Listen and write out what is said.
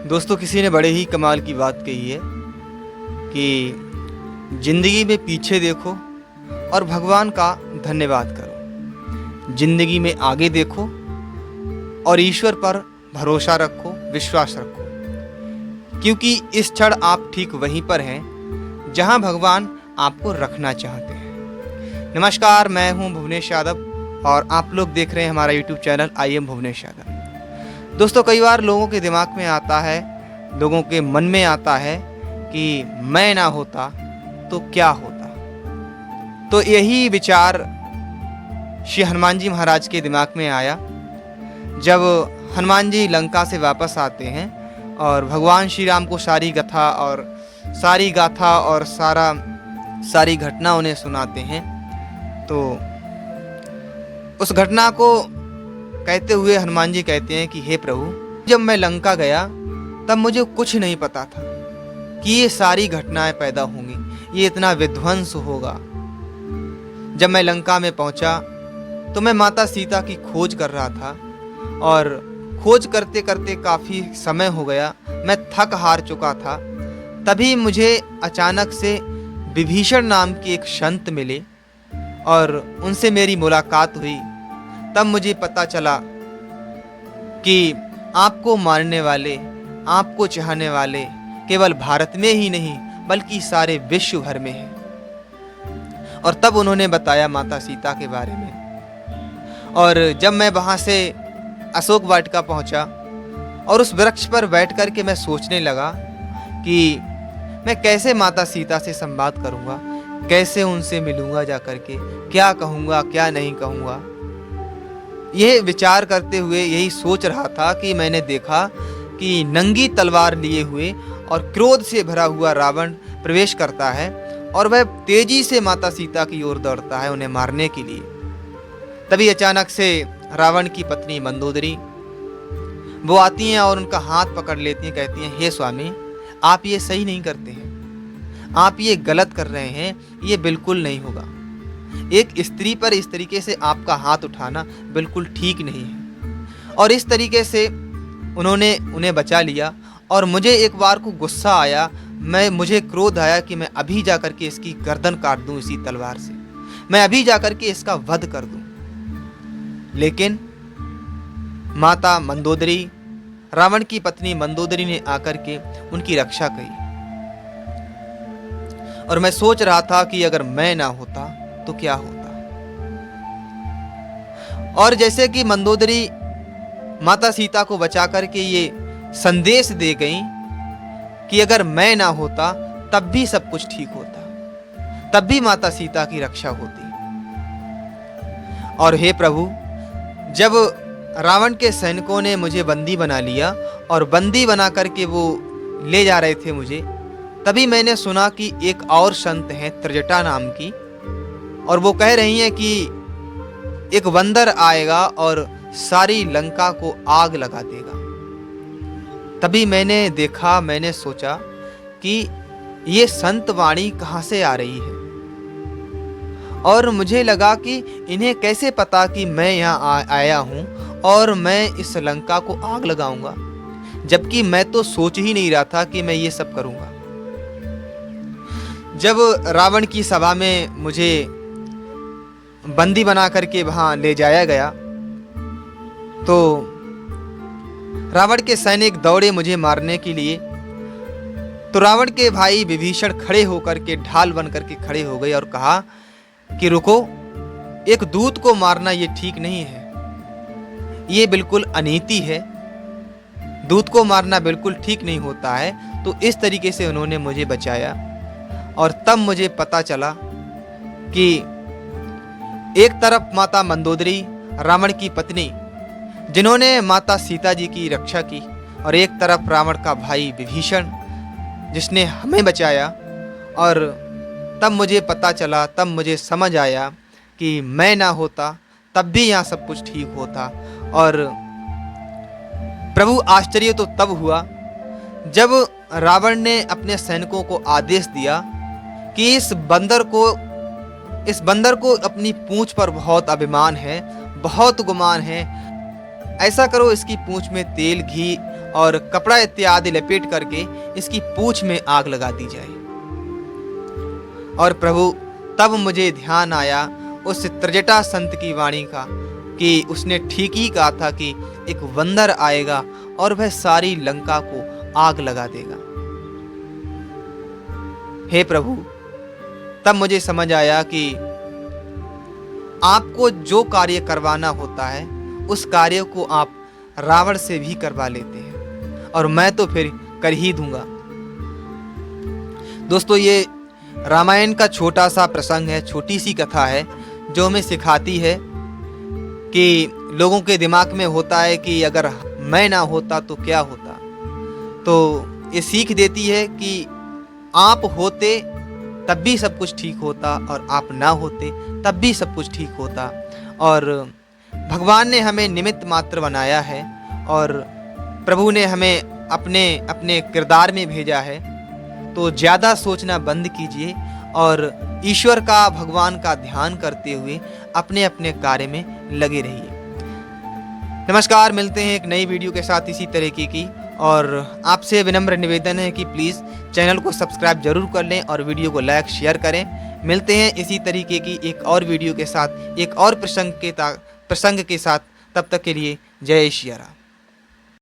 दोस्तों, किसी ने बड़े ही कमाल की बात कही है कि ज़िंदगी में पीछे देखो और भगवान का धन्यवाद करो। ज़िंदगी में आगे देखो और ईश्वर पर भरोसा रखो, विश्वास रखो, क्योंकि इस क्षण आप ठीक वहीं पर हैं जहां भगवान आपको रखना चाहते हैं। नमस्कार, मैं हूं भुवनेश यादव और आप लोग देख रहे हैं हमारा YouTube channel I am Bhuvnesh Yadav. दोस्तों, कई बार लोगों के दिमाग में आता है, लोगों के मन में आता है कि मैं ना होता तो क्या होता। तो यही विचार श्री हनुमान जी महाराज के दिमाग में आया जब हनुमान जी लंका से वापस आते हैं और भगवान श्री राम को सारी गाथा और सारी घटना उन्हें सुनाते हैं। तो उस घटना को कहते हुए हनुमान जी कहते हैं कि हे प्रभु, जब मैं लंका गया तब मुझे कुछ नहीं पता था कि ये सारी घटनाएं पैदा होंगी, ये इतना विध्वंस होगा। जब मैं लंका में पहुंचा तो मैं माता सीता की खोज कर रहा था और खोज करते करते काफ़ी समय हो गया, मैं थक हार चुका था। तभी मुझे अचानक से विभीषण नाम के एक संत मिले और उनसे मेरी मुलाकात हुई। तब मुझे पता चला कि आपको मारने वाले, आपको चाहने वाले केवल भारत में ही नहीं बल्कि सारे विश्व भर में हैं। और तब उन्होंने बताया माता सीता के बारे में। और जब मैं वहाँ से अशोक वाटिका पहुँचा और उस वृक्ष पर बैठ कर के मैं सोचने लगा कि मैं कैसे माता सीता से संवाद करूँगा, कैसे उनसे मिलूँगा जा कर के, क्या कहूँगा क्या नहीं कहूँगा। यह विचार करते हुए यही सोच रहा था कि मैंने देखा कि नंगी तलवार लिए हुए और क्रोध से भरा हुआ रावण प्रवेश करता है और वह तेजी से माता सीता की ओर दौड़ता है उन्हें मारने के लिए। तभी अचानक से रावण की पत्नी मंदोदरी वो आती हैं और उनका हाथ पकड़ लेती हैं, कहती हैं, हे स्वामी, आप ये सही नहीं करते हैं, आप ये गलत कर रहे हैं, ये बिल्कुल नहीं होगा। एक स्त्री पर इस तरीके से आपका हाथ उठाना बिल्कुल ठीक नहीं है। और इस तरीके से उन्होंने उन्हें बचा लिया। और मुझे एक बार को गुस्सा आया, मुझे क्रोध आया कि मैं अभी जा कर के इसकी गर्दन काट दूं इसी तलवार से, मैं अभी जा कर के इसका वध कर दूं। लेकिन माता मंदोदरी, रावण की पत्नी मंदोदरी ने आकर के उनकी रक्षा की। और मैं सोच रहा था कि अगर मैं ना होता तो क्या होता। और जैसे कि मंदोदरी माता सीता को बचा करके ये संदेश दे गई कि अगर मैं ना होता तब भी सब कुछ ठीक होता, तब भी माता सीता की रक्षा होती। और हे प्रभु, जब रावण के सैनिकों ने मुझे बंदी बना लिया और बंदी बना करके वो ले जा रहे थे मुझे, तभी मैंने सुना कि एक और संत हैं त्रिजटा नाम की, और वो कह रही हैं कि एक बंदर आएगा और सारी लंका को आग लगा देगा। तभी मैंने देखा, मैंने सोचा कि ये संत वाणी कहाँ से आ रही है। और मुझे लगा कि इन्हें कैसे पता कि मैं यहाँ आया हूँ और मैं इस लंका को आग लगाऊंगा, जबकि मैं तो सोच ही नहीं रहा था कि मैं ये सब करूँगा। जब रावण की सभा में मुझे बंदी बना करके वहाँ ले जाया गया तो रावण के सैनिक दौड़े मुझे मारने के लिए। तो रावण के भाई विभीषण खड़े होकर के ढाल बन करके खड़े हो गए और कहा कि रुको, एक दूत को मारना ये ठीक नहीं है, ये बिल्कुल अनीति है, दूत को मारना बिल्कुल ठीक नहीं होता है। तो इस तरीके से उन्होंने मुझे बचाया। और तब मुझे पता चला कि एक तरफ माता मंदोदरी, रावण की पत्नी, जिन्होंने माता सीता जी की रक्षा की, और एक तरफ रावण का भाई विभीषण, जिसने हमें बचाया। और तब मुझे पता चला, तब मुझे समझ आया कि मैं ना होता तब भी यहाँ सब कुछ ठीक होता। और प्रभु, आश्चर्य तो तब हुआ जब रावण ने अपने सैनिकों को आदेश दिया कि इस बंदर को अपनी पूंछ पर बहुत अभिमान है, बहुत गुमान है, ऐसा करो इसकी पूंछ में तेल, घी और कपड़ा इत्यादि लपेट करके इसकी पूंछ में आग लगा दी जाए। और प्रभु तब मुझे ध्यान आया उस त्रिजटा संत की वाणी का कि उसने ठीक ही कहा था कि एक बंदर आएगा और वह सारी लंका को आग लगा देगा। हे प्रभु, तब मुझे समझ आया कि आपको जो कार्य करवाना होता है उस कार्य को आप रावण से भी करवा लेते हैं, और मैं तो फिर कर ही दूंगा। दोस्तों, ये रामायण का छोटा सा प्रसंग है, छोटी सी कथा है जो हमें सिखाती है कि लोगों के दिमाग में होता है कि अगर मैं ना होता तो क्या होता। तो ये सीख देती है कि आप होते तब भी सब कुछ ठीक होता, और आप ना होते तब भी सब कुछ ठीक होता। और भगवान ने हमें निमित्त मात्र बनाया है और प्रभु ने हमें अपने अपने किरदार में भेजा है। तो ज़्यादा सोचना बंद कीजिए और ईश्वर का, भगवान का ध्यान करते हुए अपने अपने कार्य में लगे रहिए। नमस्कार, मिलते हैं एक नई वीडियो के साथ इसी तरीके की, और आपसे विनम्र निवेदन है कि प्लीज़ चैनल को सब्सक्राइब जरूर कर लें और वीडियो को लाइक शेयर करें। मिलते हैं इसी तरीके की एक और वीडियो के साथ, एक और प्रसंग के साथ। तब तक के लिए जय श्री राम।